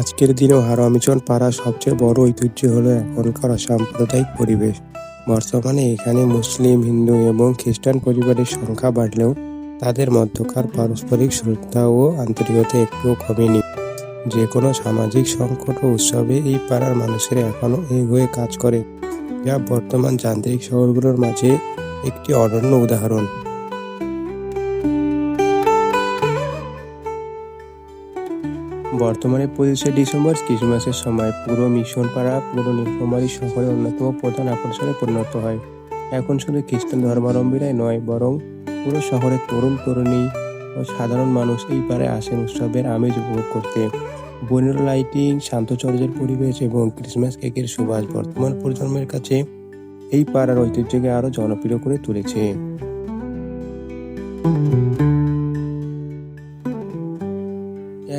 আজকের দিনেও হারমিচন পাড়ার সবচেয়ে বড় ঐতিহ্য হলো এখনকার অসাম্প্রদায়িক পরিবেশ। বর্তমানে এখানে মুসলিম, হিন্দু এবং খ্রিস্টান পরিবারের সংখ্যা বাড়লেও তাদের মধ্যকার পারস্পরিক শ্রদ্ধা ও আন্তরিকতা একটুও কমেনি। যে কোনো সামাজিক সংকট ও উৎসবে এই পাড়ার মানুষেরা এখনও এক হয়ে কাজ করে, যা বর্তমান যান্ত্রিক শহরগুলোর মাঝে একটি অনন্য উদাহরণ। বর্তমানে 25শে ডিসেম্বর ক্রিসমাসের সময় পুরো মিশন পাড়া পুরো নীলফামারী শহরের অন্যতম প্রধান আকর্ষণে পরিণত হয়। এখন শুধু খ্রিস্টান ধর্মাবলম্বীরাই নয়, বরং পুরো শহরের তরুণ তরুণী ও সাধারণ মানুষ এই পাড়ায় আসেন উৎসবের আমেজ উপভোগ করতে। বনের লাইটিং, শান্ত চর্চের পরিবেশ এবং ক্রিসমাস কেকের সুবাস বর্তমান প্রজন্মের কাছে এই পাড়ার ঐতিহ্যকে আরও জনপ্রিয় করে তুলেছে।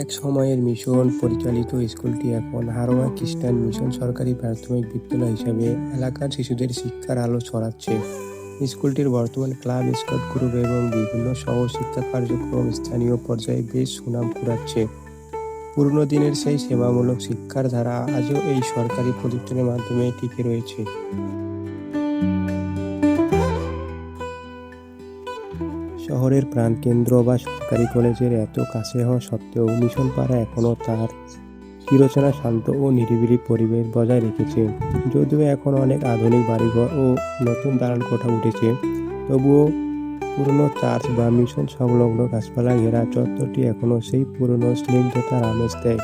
এক সময়ের মিশন পরিচালিত স্কুলটি এখন হারোয়া খ্রিস্টান মিশন সরকারি প্রাথমিক বিদ্যালয় হিসাবে এলাকার শিশুদের শিক্ষার আলো ছড়াচ্ছে। স্কুলটির বর্তমান ক্লাব, স্কাউট গ্রুপ এবং বিভিন্ন সহশিক্ষা কার্যক্রম স্থানীয় পর্যায়ে বেশ সুনাম কুড়াচ্ছে। পুরনো দিনের সেই সেবামূলক শিক্ষার ধারা আজও এই সরকারি প্রতিষ্ঠানের মাধ্যমে টিকে রয়েছে। শহরের প্রাণকেন্দ্র বা সরকারি কলেজের এত কাছে হওয়া সত্ত্বেও মিশন পাড়া এখনও তার চিরচেনা শান্ত ও নিরিবিলি পরিবেশ বজায় রেখেছে। যদিও এখন অনেক আধুনিক বাড়িঘর ও নতুন দালান কোঠা উঠেছে, তবুও পুরনো চার্চ বা মিশন সংলগ্ন গাছপালা ঘেরা চত্বরটি এখনও সেই পুরনো স্নিগ্ধতার আমেজ দেয়।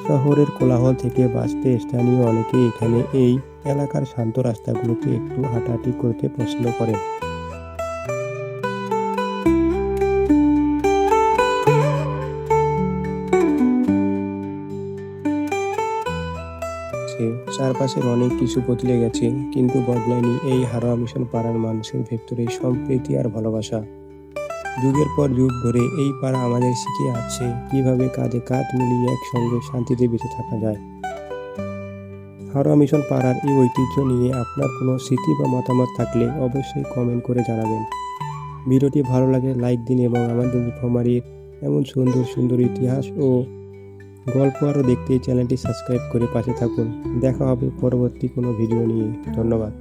শহরের কোলাহল থেকে বাঁচতে স্থানীয় অনেকেই এখানে এই এলাকার শান্ত রাস্তাগুলোতে একটু হাঁটাহাঁটি করতে পছন্দ করেন। চারপাশের অনেক কিছু বদলে গেছে, কিন্তু বদলায়নি এই হারোয়া মিশন পাড়ার মানুষের ভেতরে সম্প্রীতি আর ভালোবাসা। যুগের পর যুগ ধরে এই পাড়া আমাদের শিখিয়ে আসছে কিভাবে কাঁধে কাঁধ মিলিয়ে একসঙ্গে শান্তিতে বেঁচে থাকা যায়। হারোয়া মিশন পাড়ার এই ঐতিহ্য নিয়ে আপনার কোনো স্মৃতি বা মতামত থাকলে অবশ্যই কমেন্ট করে জানাবেন। ভিডিওটি ভালো লাগলে লাইক দিন এবং আমাদের নীলফামারীর এমন সুন্দর সুন্দর ইতিহাস ও গল্প আরও দেখতে এই চ্যানেলটি সাবস্ক্রাইব করে পাশে থাকুন। দেখা হবে পরবর্তী কোনো ভিডিও নিয়ে। ধন্যবাদ।